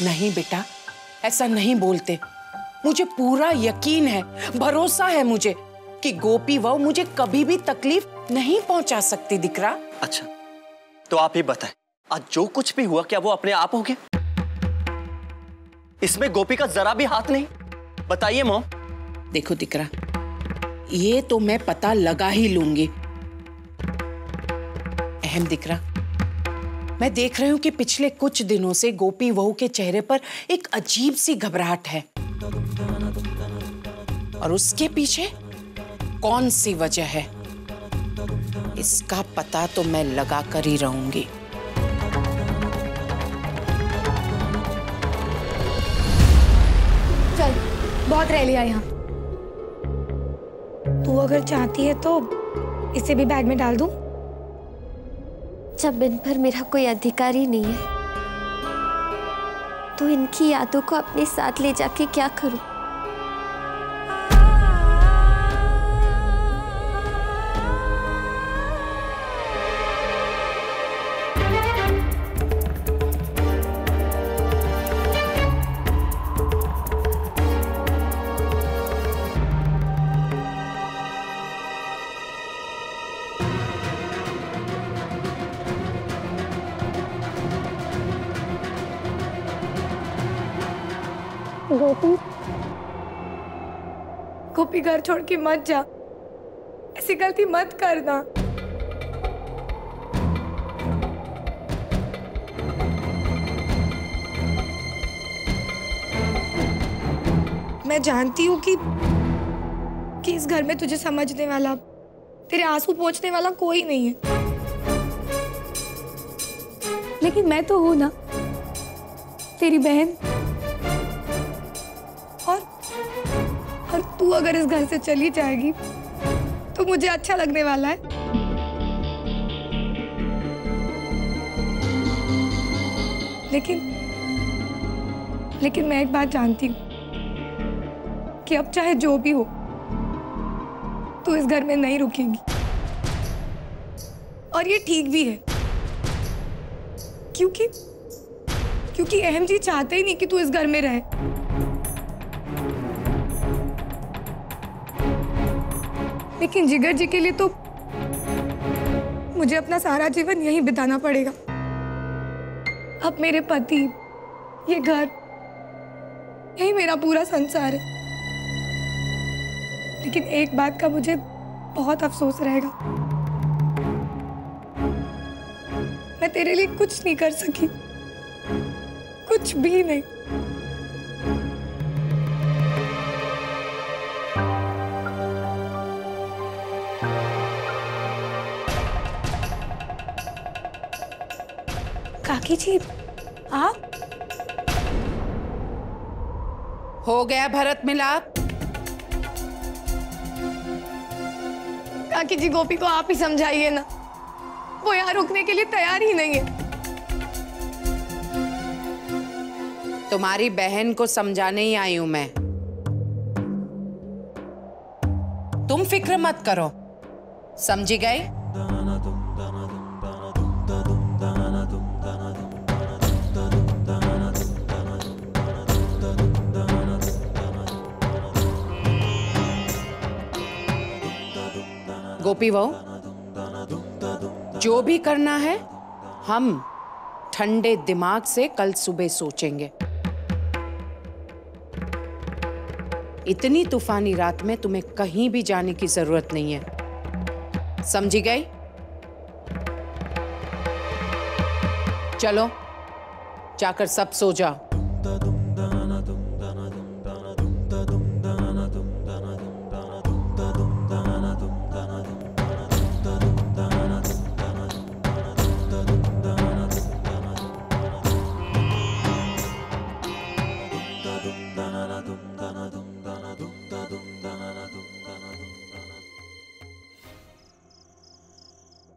नहीं बेटा, ऐसा नहीं बोलते। मुझे पूरा यकीन है, भरोसा है मुझे कि गोपी वह मुझे कभी भी तकलीफ नहीं पहुंचा सकती दिकरा। अच्छा, तो आप ही बताएं, आज जो कुछ भी हुआ क्या वो अपने आप हो गया? इसमें गोपी का जरा भी हाथ नहीं? बताइए मॉम। देखो दिकरा, ये तो मैं पता लगा ही लूंगी। अहम दिकरा, मैं देख रही हूं कि पिछले कुछ दिनों से गोपी वहू के चेहरे पर एक अजीब सी घबराहट है, और उसके पीछे कौन सी वजह है, इसका पता तो मैं लगा कर ही रहूंगी। चल, बहुत रह लिया यहाँ। तू अगर चाहती है तो इसे भी बैग में डाल दूं? जब इन पर मेरा कोई अधिकार ही नहीं है, तो इनकी यादों को अपने साथ ले जाके क्या करूं? गोपी, घर छोड़ के मत जा, ऐसी गलती मत करना। मैं जानती हूँ कि इस घर में तुझे समझने वाला, तेरे आंसू पोंछने वाला कोई नहीं है, लेकिन मैं तो हूं ना, तेरी बहन। और तू अगर इस घर से चली जाएगी तो मुझे अच्छा लगने वाला है। लेकिन मैं एक बात जानती हूँ कि अब चाहे जो भी हो, तू इस घर में नहीं रुकेगी, और ये ठीक भी है, क्योंकि अहम जी चाहते ही नहीं कि तू इस घर में रहे। लेकिन जिगर जी के लिए तो मुझे अपना सारा जीवन यहीं बिताना पड़ेगा। अब मेरे पति, ये घर, यही मेरा पूरा संसार है। लेकिन एक बात का मुझे बहुत अफसोस रहेगा, मैं तेरे लिए कुछ नहीं कर सकी, कुछ भी नहीं। काकी जी, आप? हो गया भरत मिलाप? काकी जी, गोपी को आप ही समझाइए ना, वो यहाँ रुकने के लिए तैयार ही नहीं है। तुम्हारी बहन को समझाने ही आई हूं मैं। तुम फिक्र मत करो, समझी गई? गोपी बहू, जो भी करना है हम ठंडे दिमाग से कल सुबह सोचेंगे। इतनी तूफानी रात में तुम्हें कहीं भी जाने की जरूरत नहीं है, समझी गई? चलो जाकर सब सो जाओ।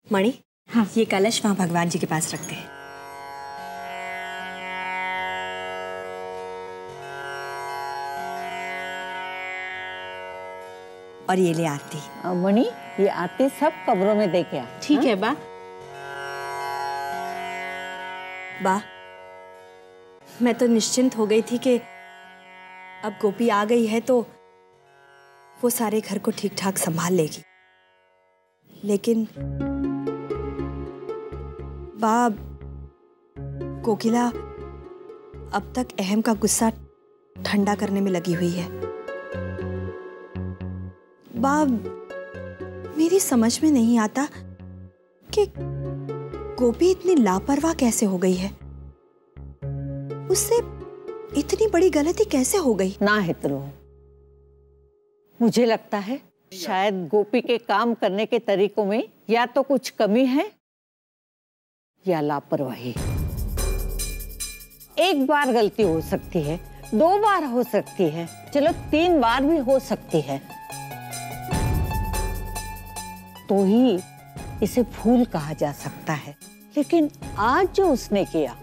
मणि, हाँ, ये कलश वहां भगवान जी के पास रखते हैं। और ये ले आरती। मणि, ये आरती सब कब्रों में दे के आ। ठीक है बा। बा, मैं तो निश्चिंत हो गई थी कि अब गोपी आ गई है तो वो सारे घर को ठीक ठाक संभाल लेगी। लेकिन बाब, कोकिला अब तक अहम का गुस्सा ठंडा करने में लगी हुई है। बाब, मेरी समझ में नहीं आता कि गोपी इतनी लापरवाह कैसे हो गई है। उससे इतनी बड़ी गलती कैसे हो गई? ना हितलो, मुझे लगता है शायद गोपी के काम करने के तरीकों में या तो कुछ कमी है या लापरवाही। एक बार गलती हो सकती है, 2 बार हो सकती है, चलो 3 बार भी हो सकती है, तो ही इसे भूल कहा जा सकता है। लेकिन आज जो उसने किया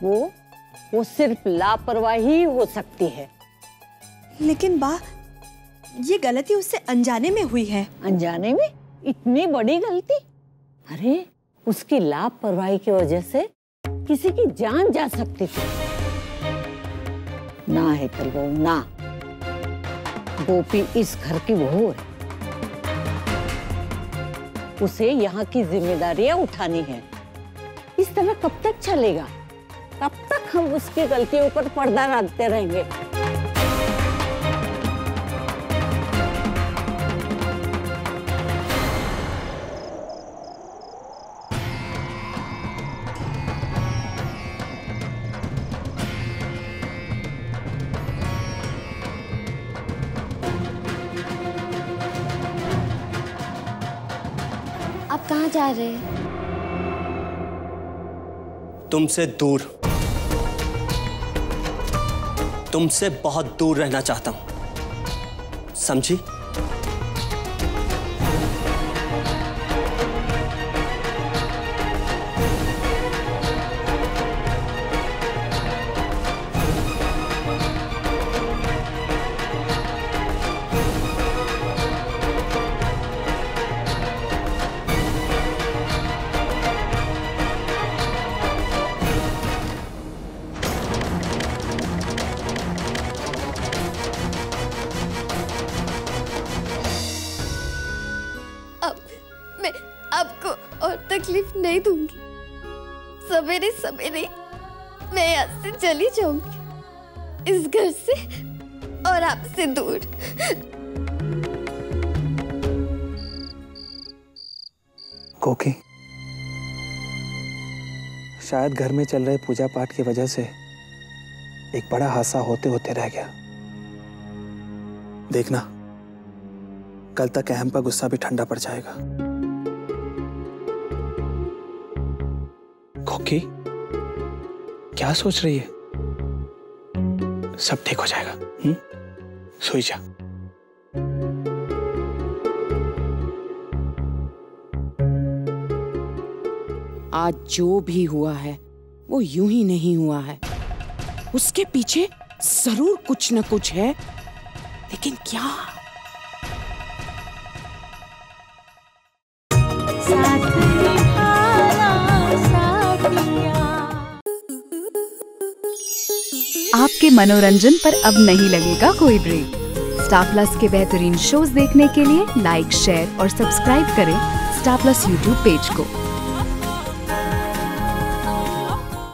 वो सिर्फ लापरवाही हो सकती है। लेकिन बा, ये गलती उससे अनजाने में हुई है। अनजाने में? इतनी बड़ी गलती? अरे उसकी लापरवाही की वजह से किसी की जान जा सकती थी। ना है कलबो, ना। गोपी इस घर की बहू है, उसे यहाँ की जिम्मेदारियां उठानी है। इस तरह कब तक चलेगा? कब तक हम उसकी गलतियों पर पर्दा डालते रहेंगे? आप कहाँ जा रहे हैं? तुमसे दूर, तुमसे बहुत दूर रहना चाहता हूं, समझी? आपको और तकलीफ नहीं दूंगी। सवेरे सवेरे मैं यहाँ से चली जाऊंगी, इस घर से और आपसे दूर। कोकी, शायद घर में चल रहे पूजा पाठ की वजह से एक बड़ा हादसा होते होते रह गया। देखना, कल तक अहम का गुस्सा भी ठंडा पड़ जाएगा। कोकी, क्या सोच रही है? सब ठीक हो जाएगा। सोई जा। आज जो भी हुआ है वो यूं ही नहीं हुआ है, उसके पीछे जरूर कुछ न कुछ है, लेकिन क्या? आपके मनोरंजन पर अब नहीं लगेगा कोई ब्रेक। स्टार प्लस के बेहतरीन शोज देखने के लिए लाइक, शेयर और सब्सक्राइब करें स्टार प्लस यूट्यूब पेज को।